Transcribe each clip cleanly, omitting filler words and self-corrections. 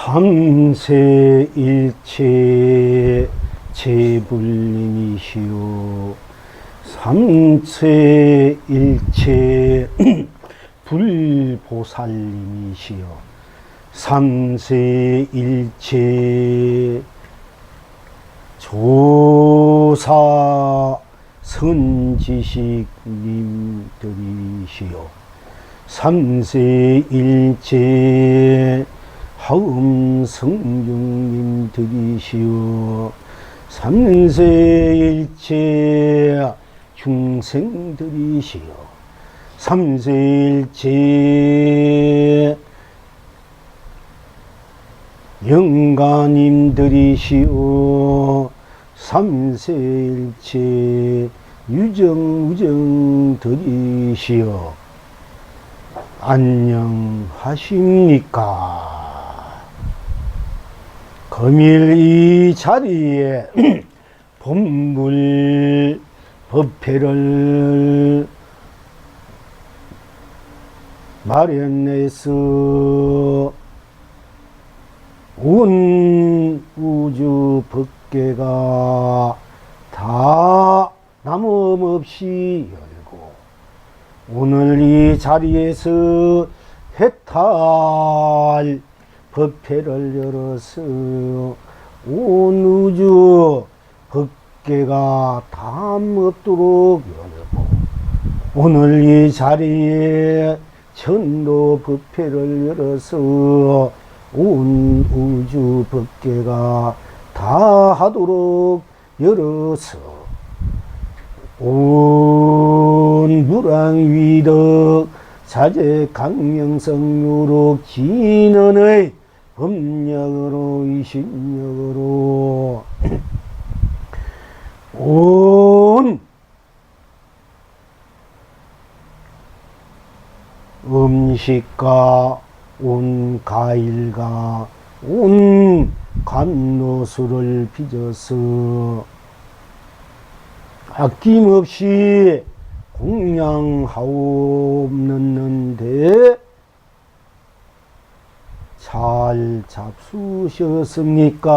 삼세일체 제불님이시오. 삼세일체 불보살님이시오. 삼세일체 조사 선지식님들이시오. 삼세일체 하음성중님들이시오. 삼세일체 중생들이시오. 삼세일체 영가님들이시오. 삼세일체 유정우정들이시오. 안녕하십니까. 금일 이 자리에 법물 법회를 마련해서 온 우주 법계가 다 남음없이 열고, 오늘 이 자리에서 해탈 법회를 열어서 온 우주 법계가 담 없도록 열고, 오늘 이 자리에 천도 법회를 열어서 온 우주 법계가 다 하도록 열어서 온 무랑위덕 사제 강명성유록 진언의 법력으로 이신력으로 온 음식과 온 과일과 온 감로수를 빚어서 아낌없이 공양하옵는데 잘 잡수셨습니까?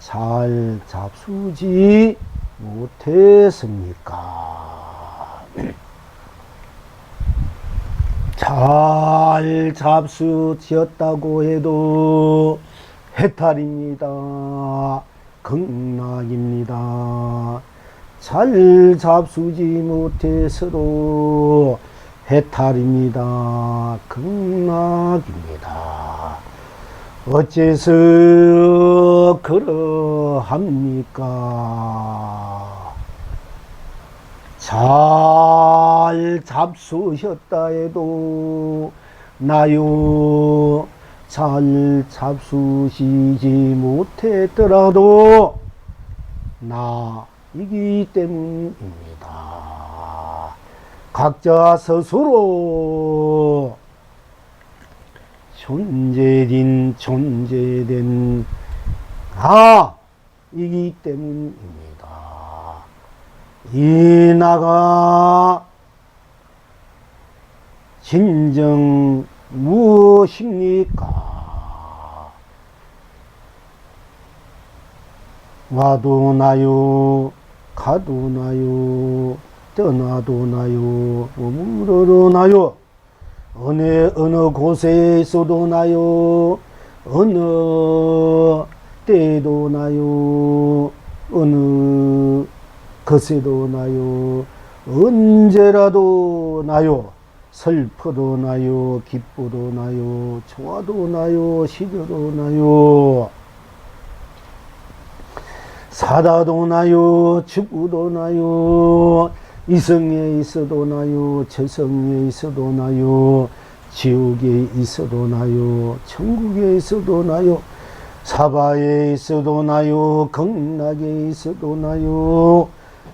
잘 잡수지 못했습니까? 잘 잡수셨다고 해도 해탈입니다. 극락입니다. 잘 잡수지 못해서도 해탈입니다. 극락입니다. 어째서 그러합니까? 잘 잡수셨다 해도 나요, 잘 잡수시지 못했더라도 나이기 때문입니다. 각자 스스로 존재된 나이기 때문입니다. 이 나가 진정 무엇입니까? 와도 나요, 가도 나요, 떠나도 나요, 머무러도 나요, 어느 곳에 있어도 나요, 어느 때도 나요, 어느 것에도 나요, 언제라도 나요, 슬퍼도 나요, 기쁘도 나요, 좋아도 나요, 시려도 나요, 사다도 나요, 죽어도 나요, 이성에 있어도 나요, 저성에 있어도 나요, 지옥에 있어도 나요, 천국에 있어도 나요, 사바에 있어도 나요, 극락에 있어도 나요,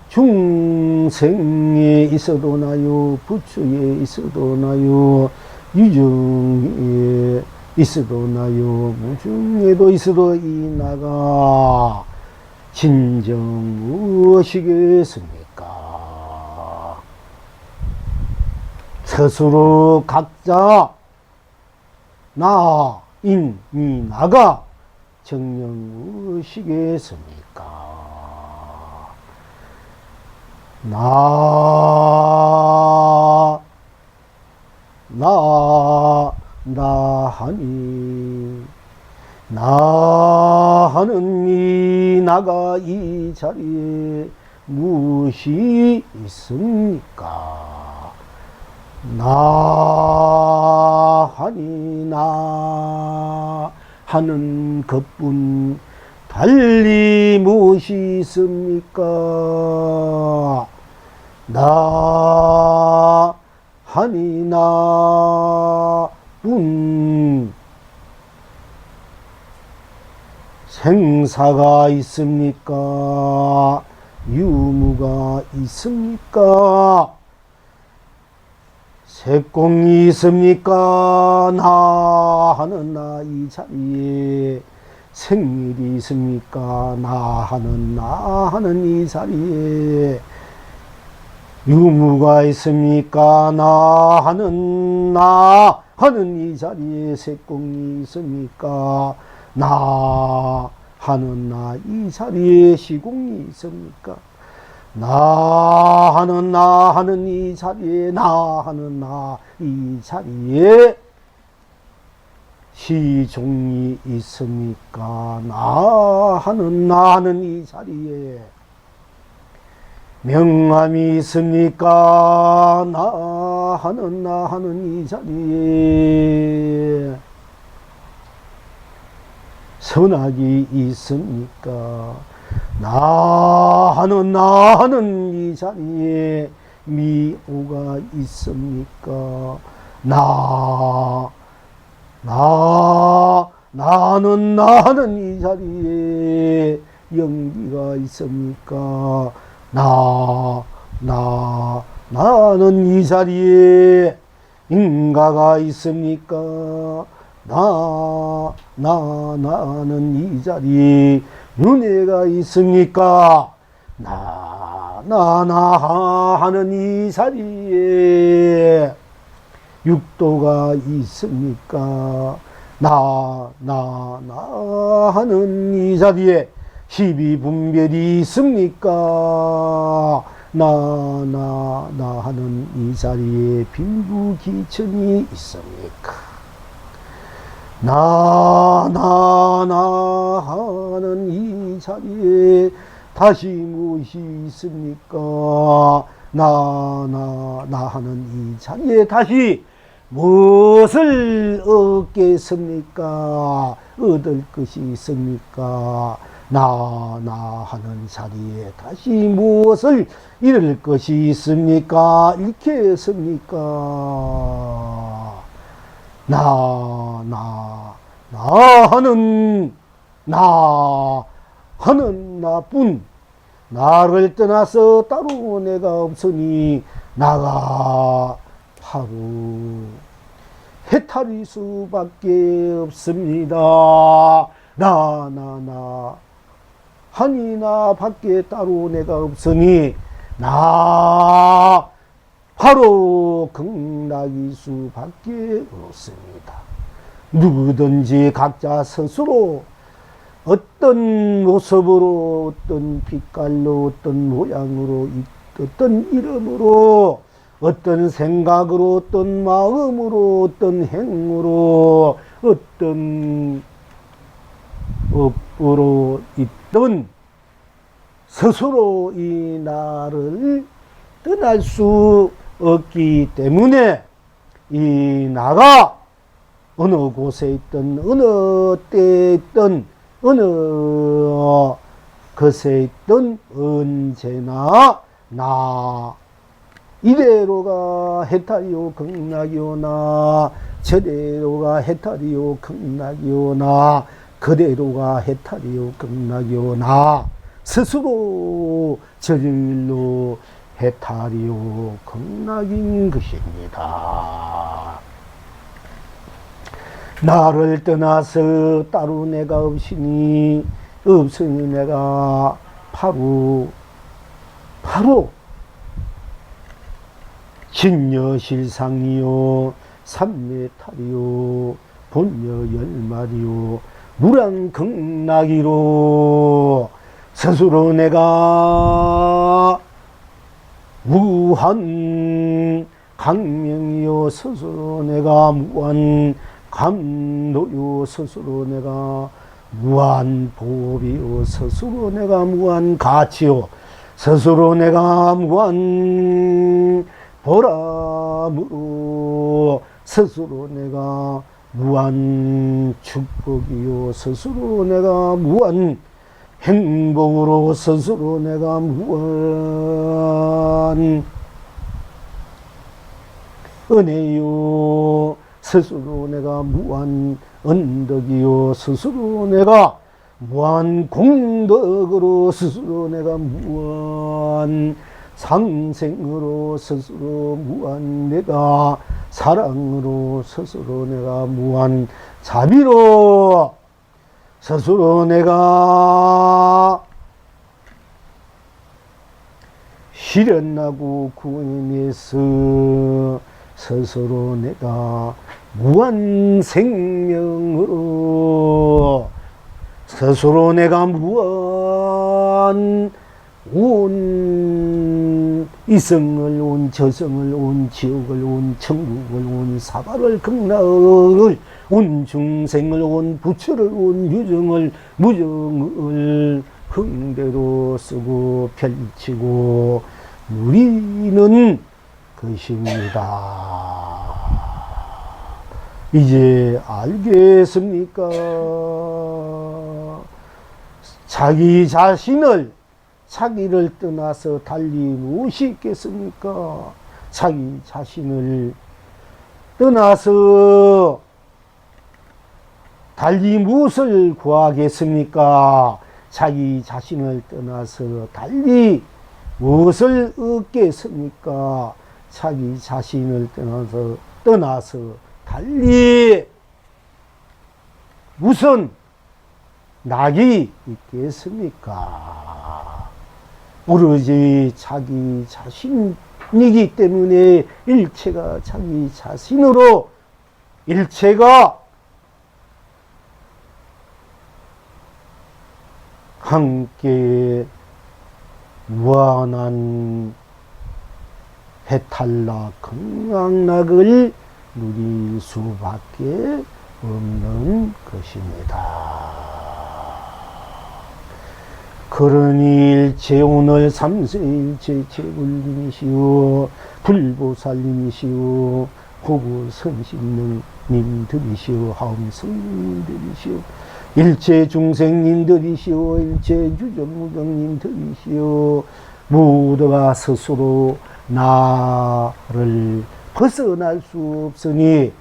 중생에 있어도 나요, 부처에 있어도 나요, 유정에 있어도 나요, 무중에도 있어도 이 나가 진정 무엇이겠습니까? 스스로 각자 나 인이 나가 정령 무엇이겠습니까? 나하니 나하는 이 나가 이 자리에 무엇이 있습니까? 나하니 나 하는 것뿐 달리 무엇이 있습니까? 나하니 나뿐 생사가 있습니까? 유무가 있습니까? 색공이 있습니까? 나 하는 나 이 자리에 생일이 있습니까? 나 하는 이 자리에 유무가 있습니까? 나 하는 이 자리에 색공이 있습니까? 나 하는 나 이 자리에 시공이 있습니까? 나 하는 이 자리에 나 하는 나 이 자리에 시종이 있습니까? 나 하는 이 자리에 명암이 있습니까? 나 하는 이 자리에 선악이 있습니까? 나 하는 이 자리에 미오가 있습니까? 나는 이 자리에 영기가 있습니까? 나는 이 자리에 인가가 있습니까? 나는 이 자리에 윤회가 있습니까? 하는 이 자리에 육도가 있습니까? 하는 이 자리에 십이분별이 있습니까? 하는 이 자리에 빈부기천이 있습니까? 하는 이 자리에 다시 무엇이 있습니까? 하는 이 자리에 다시 무엇을 얻겠습니까? 얻을 것이 있습니까? 하는 자리에 다시 무엇을 잃을 것이 있습니까? 잃겠습니까? 하는 나뿐 나를 떠나서 따로 내가 없으니 나가 바로 해탈일 수밖에 없습니다. 하니 나 밖에 따로 내가 없으니 나 바로 극락일 수밖에 없습니다. 누구든지 각자 스스로 어떤 모습으로, 어떤 빛깔로, 어떤 모양으로, 어떤 이름으로, 어떤 생각으로, 어떤 마음으로, 어떤 행으로, 어떤 업으로 있던 스스로 이 나를 떠날 수 없기 때문에 이 나가 어느 곳에 있든 어느 때에 있든 어느 것에 있든 언제나 나 이대로가 해탈이요 극락이오나 저대로가 해탈이요 극락이오나 그대로가 해탈이요 극락이오나 스스로 저질로 해탈이요 극락인 것입니다. 나를 떠나서 따로 내가 없으니 내가 바로 진여실상이요 삼매탈이요 본여 열마리요 무량극락이로 스스로 내가 무한 강명이요 스스로 내가 무한 감도요 스스로 내가 무한 보비요 스스로 내가 무한 가치요 스스로 내가 무한 보람으로 스스로 내가 무한 축복이요 스스로 내가 무한 행복으로 스스로 내가 무한 은혜요 스스로 내가 무한 언덕이요 스스로 내가 무한 공덕으로 스스로 내가 무한 상생으로 스스로 무한 내가 사랑으로 스스로 내가 무한 자비로 스스로 내가 실현하고 구원해서 스스로 내가 무한 생명으로 스스로 내가 무한 온 이성을 온 저성을 온 지옥을 온 천국을 온 사바를 극락을 온 중생을 온 부처를 온 유정을 무정을 흥대로 쓰고 펼치고 누리는 것입니다. 이제 알겠습니까? 자기 자신을 자기를 떠나서 달리 무엇이 있겠습니까? 자기 자신을 떠나서 달리 무엇을 구하겠습니까? 자기 자신을 떠나서 달리 무엇을 얻겠습니까? 자기 자신을 떠나서 달리 무슨 낙이 있겠습니까? 오로지 자기 자신이기 때문에 일체가 자기 자신으로 일체가 함께 무한한 해탈락 극락락을 누릴 수밖에 없는 것입니다. 그러니 일체 오늘 삼세일체 제불님이시오 불보살님이시오 고구선신님들이시오 하엄성님들이시오 일체 중생님들이시오 일체 유전무경님들이시오 모두가 스스로 나를 벗어날 수 없으니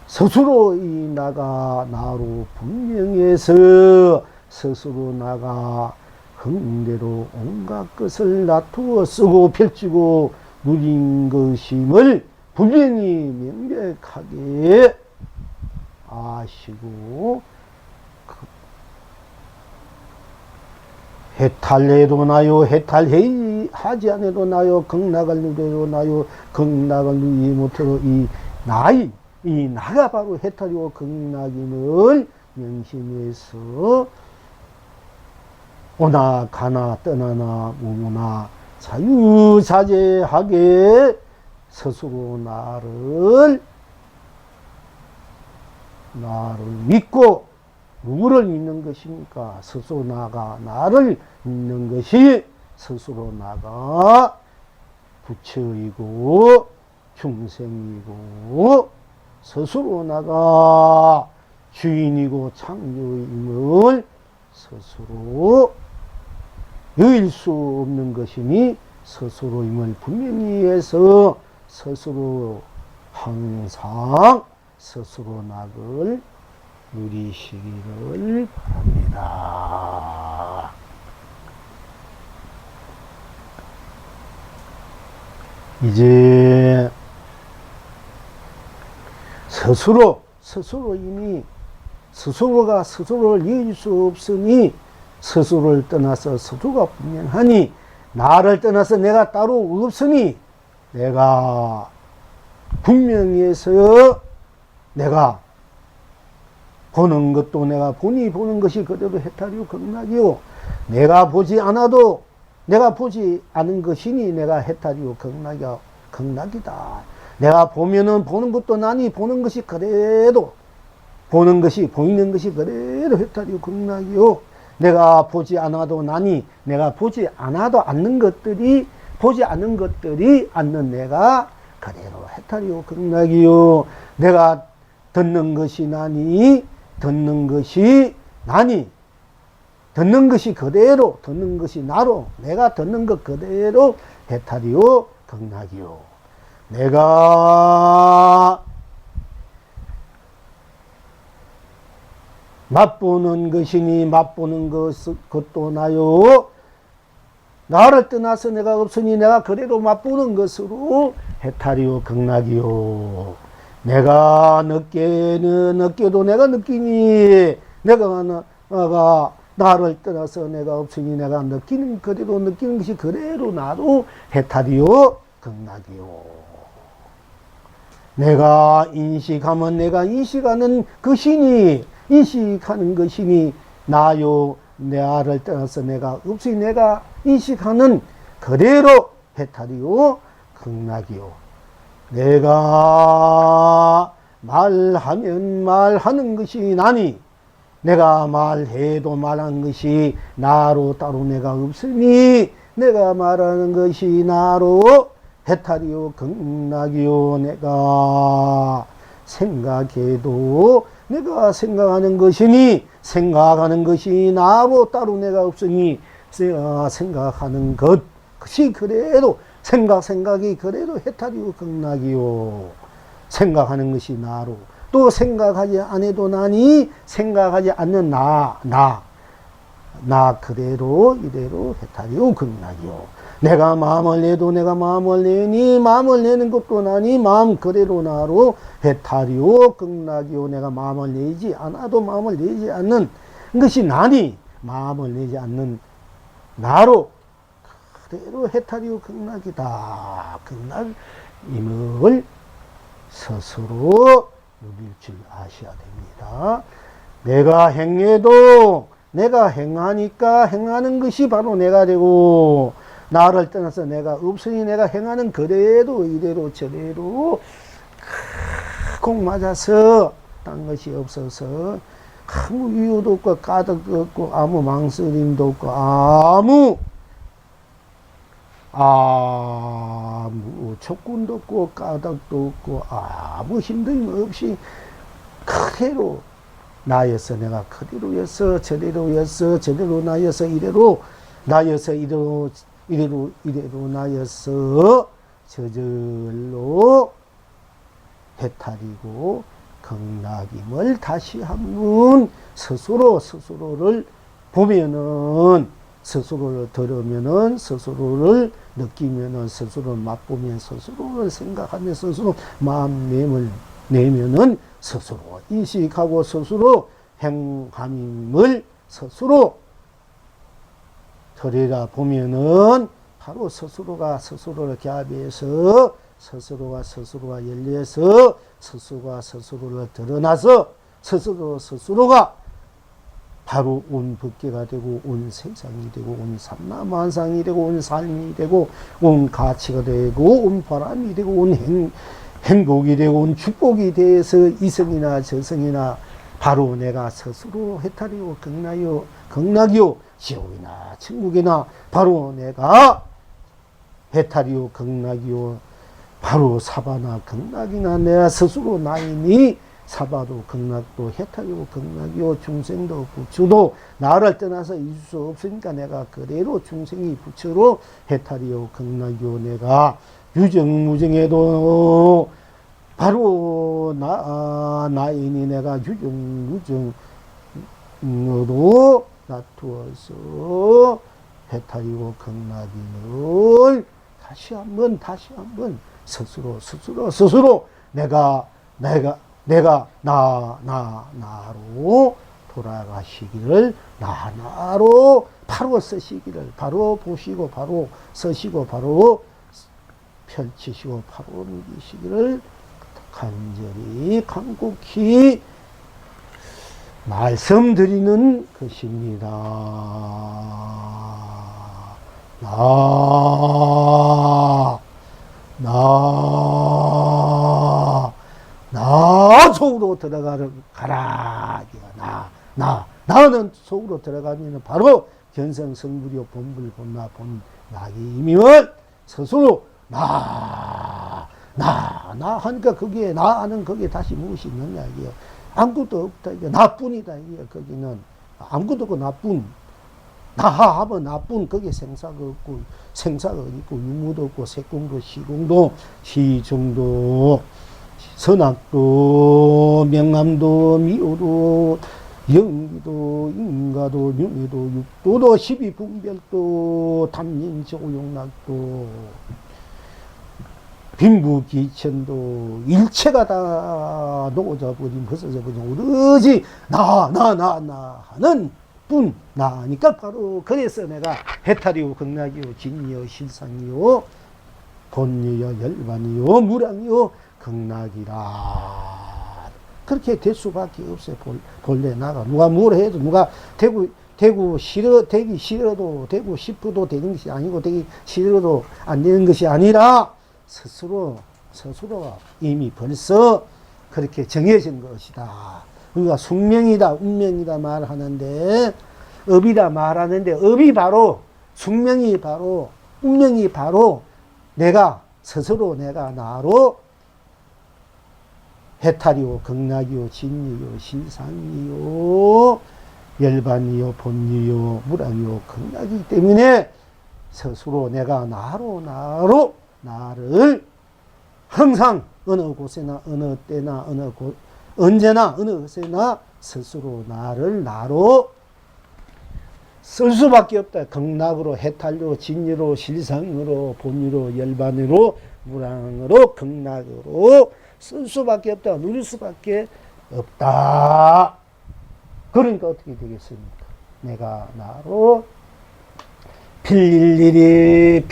스스로 이 나가 나로 분명해서 스스로 나가 흥대로 온갖 것을 놔두어 쓰고 펼치고 누린 것임을 분명히 명백하게 아시고 해탈해도 나요 해탈하지 않아도 나요 극락을 누려도 나요 극락을 누리지 못해도 이 나가 바로 해탈이고 극락임을 명심해서 오나 가나 떠나나 무무나 자유자재하게 스스로 나를 믿고 누구를 믿는 것입니까? 스스로 나를 믿는 것이 스스로 나가 부처이고 중생이고 스스로 나가 주인이고 창조임을 스스로 여일 수 없는 것이니 스스로임을 분명히 해서 스스로 항상 스스로 낙을 누리시기를 바랍니다. 이제 스스로 이미 스스로가 스스로를 이길 수 없으니 스스로를 떠나서 스스로가 분명하니 나를 떠나서 내가 따로 없으니 내가 분명히 해서 내가 보는 것도 내가 보니 보는 것이 그대로 해탈이요 극락이요. 내가 보지 않아도 내가 보지 않은 것이니 내가 해탈이요 극락이다. 내가 보면은 보는 것도 나니 보는 것이 그대로 보는 것이 보이는 것이 그대로 해탈이요 극락이요. 내가 보지 않아도 나니 내가 보지 않아도 않는 것들이 보지 않는 것들이 않는 내가 그대로 해탈이요 극락이요. 내가 듣는 것이 나니 듣는 것이 나니 듣는 것이 그대로 듣는 것이 나로 내가 듣는 것 그대로 해탈이요 극락이요. 내가 맛보는 것이니 맛보는 것도 나요. 나를 떠나서 내가 없으니 내가 그대로 맛보는 것으로 해탈이요 극락이요. 내가 느껴도 내가 느끼니 내가 나를 떠나서 내가 없으니 내가 느끼는 그대로 느끼는 것이 그대로 나도 해탈이요 극락이요. 내가 인식하면 내가 인식하는 것이니 인식하는 것이니 나요. 나를 떠나서 내가 없으니 내가 인식하는 그대로 해탈이요 극락이요. 내가 말하면 말하는 것이 나니 내가 말해도 말한 것이 나로 따로 내가 없으니 내가 말하는 것이 나로 해탈이요 극락이요. 내가 생각해도 내가 생각하는 것이니 생각하는 것이 나로 따로 내가 없으니 생각하는 것이 그대로 생각이 그대로 해탈이요 극락이요. 생각하는 것이 나로 또 생각하지 않아도 나니 생각하지 않는 나 그대로 이대로 해탈이요 극락이요. 내가 마음을 내도 내가 마음을 내니 마음을 내는 것도 나니 마음 그대로 나로 해탈이요 극락이요. 내가 마음을 내지 않아도 마음을 내지 않는 것이 나니 마음을 내지 않는 나로 그대로 해탈이요 극락이다. 극락임을 스스로 누릴 줄 아셔야 됩니다. 내가 행해도 내가 행하니까 행하는 것이 바로 내가 되고 나를 떠나서 내가 없으니 내가 행하는 그대로 이대로 저대로 꼭 맞아서 딴 것이 없어서 아무 이유도 없고 까닭도 없고 아무 망설임도 없고 아무 조건도 없고 까닭도 없고 아무 힘듦 없이 그대로 나여서 내가 그대로여서 저대로여서 저대로 나여서 이대로 나여서 이대로 나여서 저절로 해탈이고 극락임을 다시 한번 스스로를 보면은 스스로를 들으면은 스스로를 느끼면은 스스로를 맛보면 스스로를 생각하면 스스로 마음을 내면은 스스로 인식하고 스스로 행함임을 스스로 들여다보면은 바로 스스로가 스스로를 개합해서 스스로가 열려서 스스로가 스스로를 드러나서 스스로가 바로 온 법계가 되고 온 세상이 되고 온 삼라만상이 되고 온 삶이 되고 온 가치가 되고 온 바람이 되고 온 행복이 되고 온 축복이 돼서 이성이나 저성이나 바로 내가 스스로 해탈이요 극락이요 지옥이나 천국이나 바로 내가 해탈이요 극락이요 바로 사바나 극락이나 내가 스스로 나이니 사바도 극락도 해탈이요 극락이요 중생도 부처도 나를 떠나서 있을 수 없으니까 내가 그대로 중생이 부처로 해탈이요 극락이요 내가 유정무정해도 바로 나이니 내가 유정무정으로 놔두어서 해탈이고 극락임을 다시 한번 스스로 내가 나로 돌아가시기를 나로 바로 쓰시기를 바로 보시고 바로 쓰시고 바로 펼치시고 바로 넘기시기를 간절히 간곡히 말씀드리는 것입니다. 나 속으로 가라. 나는 속으로 들어가면 바로 견성성불이요 본불 본나 본나기 임임을 스스로 하니까 거기에 나는 거기에 다시 무엇이 있느냐 이게 아무것도 없다 이게 나뿐이다 이게 거기는 아무것도 없고 나뿐 나하면 나뿐 거기에 생사가 없고 유무도 없고 색공도 시공도 시중도 선악도 명암도 미오도 영기도 인가도 명예도 육도도 십이분별도 담ยิ่조용락도 빈부기천도 일체가 다 녹아져버린 벗어져버린 오로지 나 하는 뿐 나니까 바로 그래서 내가 해탈이요 극락이요 진이요 실상이요 본이요 열반이요 무량이요 극락이라 그렇게 될 수밖에 없어요. 본래 나가 누가 뭐라 해도 누가 되기 싫어도 되고 싶어도 되는 것이 아니고 되기 싫어도 안 되는 것이 아니라 스스로가 이미 벌써 그렇게 정해진 것이다. 우리가 숙명이다 운명이다 말하는데 업이다 말하는데 업이 바로 숙명이 바로 운명이 바로 내가 스스로 내가 나로 해탈이요 극락이요 진리요 실상이요 열반이요 본이요 무량이요 극락이기 때문에 스스로 내가 나를 항상 어느 곳에나 어느 때나 언제나 어느 곳에나 스스로 나로 쓸 수밖에 없다. 극락으로 해탈로 진리로 실상으로 본이로 열반으로 무량으로 극락으로 쓸 수밖에 없다. 누릴 수밖에 없다. 그러니까 어떻게 되겠습니까? 내가 나로 빌릴 일이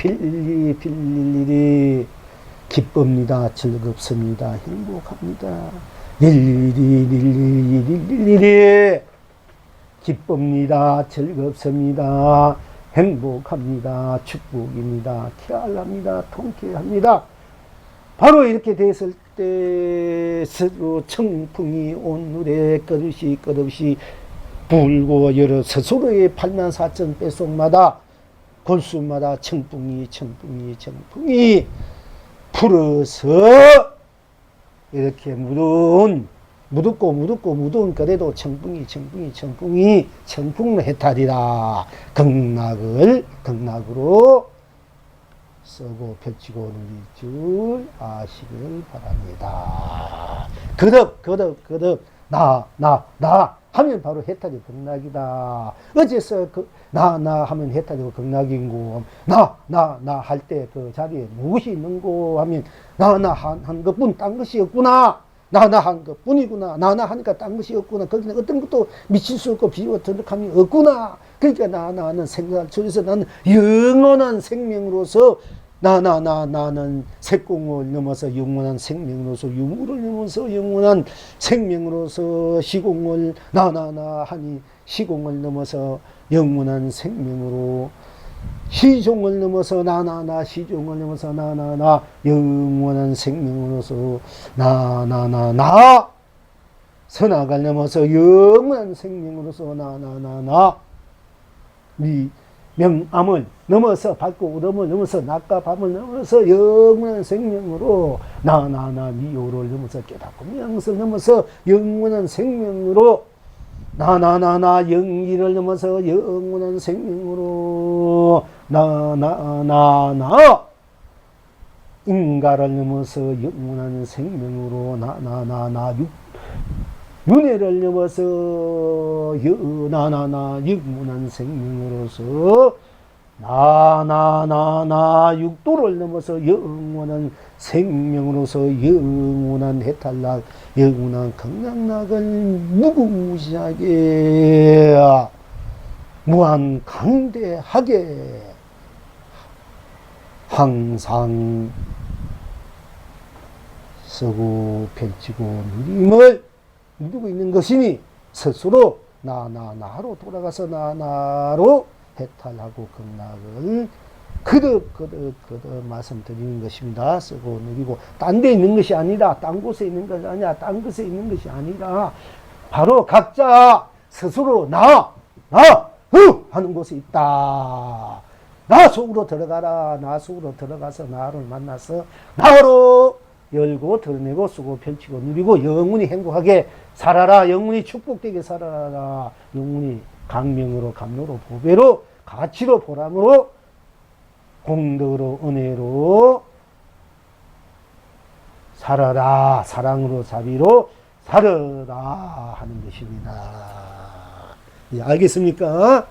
기쁩니다. 즐겁습니다. 행복합니다. 일일이 기쁩니다. 즐겁습니다. 행복합니다. 축복입니다. 쾌활합니다. 통쾌합니다. 바로 이렇게 됐을 때 스스로 청풍이 온누에 끝없이 불고 여러 스스로의 84,000 뱃속마다 골수마다 청풍이 불어서 이렇게 무덥고 그래도 청풍 해탈이라 극락으로 쓰고 펼치고 누릴 줄 아시길 바랍니다. 거듭 나 하면 바로 해탈이 극락이다. 어째서 나 하면 해탈이고 극락인고 나 할 때 그 자리에 무엇이 있는고 하면 나 한 것뿐 딴 것이 없구나. 나 한 것뿐이구나. 나 하니까 딴 것이 없구나. 거기는 어떤 것도 미칠 수 없고 비유가 드러감이 없구나. 그러니까 나는 생각 속에서 나는 영원한 생명으로서 나는 색공을 넘어서 영원한 생명으로서 유무를 넘어서 영원한 생명으로서 시공을 하니 시공을 넘어서 영원한 생명으로 시종을 넘어서 시종을 넘어서 영원한 생명으로서 선악을 넘어서 영원한 생명으로서 네 명암을 넘어서 밝고 어둠을 넘어서 낮과 밤을 넘어서 영원한 생명으로 미호를 넘어서 깨닫고 명성을 넘어서 영원한 생명으로 영기를 넘어서 영원한 생명으로 인가를 넘어서 영원한 생명으로 윤회를 넘어서 영원한 생명으로서 육도를 넘어서 영원한 생명으로서 영원한 해탈락 영원한 극락락을 무궁무진하게 무한 강대하게 항상 쓰고 펼치고 누리고 있는 것이니 스스로 나로 돌아가서 나로 해탈하고 극락을 거듭 말씀드리는 것입니다. 쓰고 누리고 딴 데 있는 것이 아니라 딴 곳에 있는 것이 아니라 딴 것에 있는 것이 아니라 바로 각자 스스로 하는 곳에 있다. 나 속으로 들어가라. 나 속으로 들어가서 나를 만나서 나로 열고 드러내고 쓰고 펼치고 누리고 영원히 행복하게 살아라. 영원히 축복되게 살아라. 영원히 강명으로 감로로 보배로 가치로 보람으로 공덕으로 은혜로 살아라. 사랑으로 자비로 살아라 하는 것입니다. 예, 알겠습니까?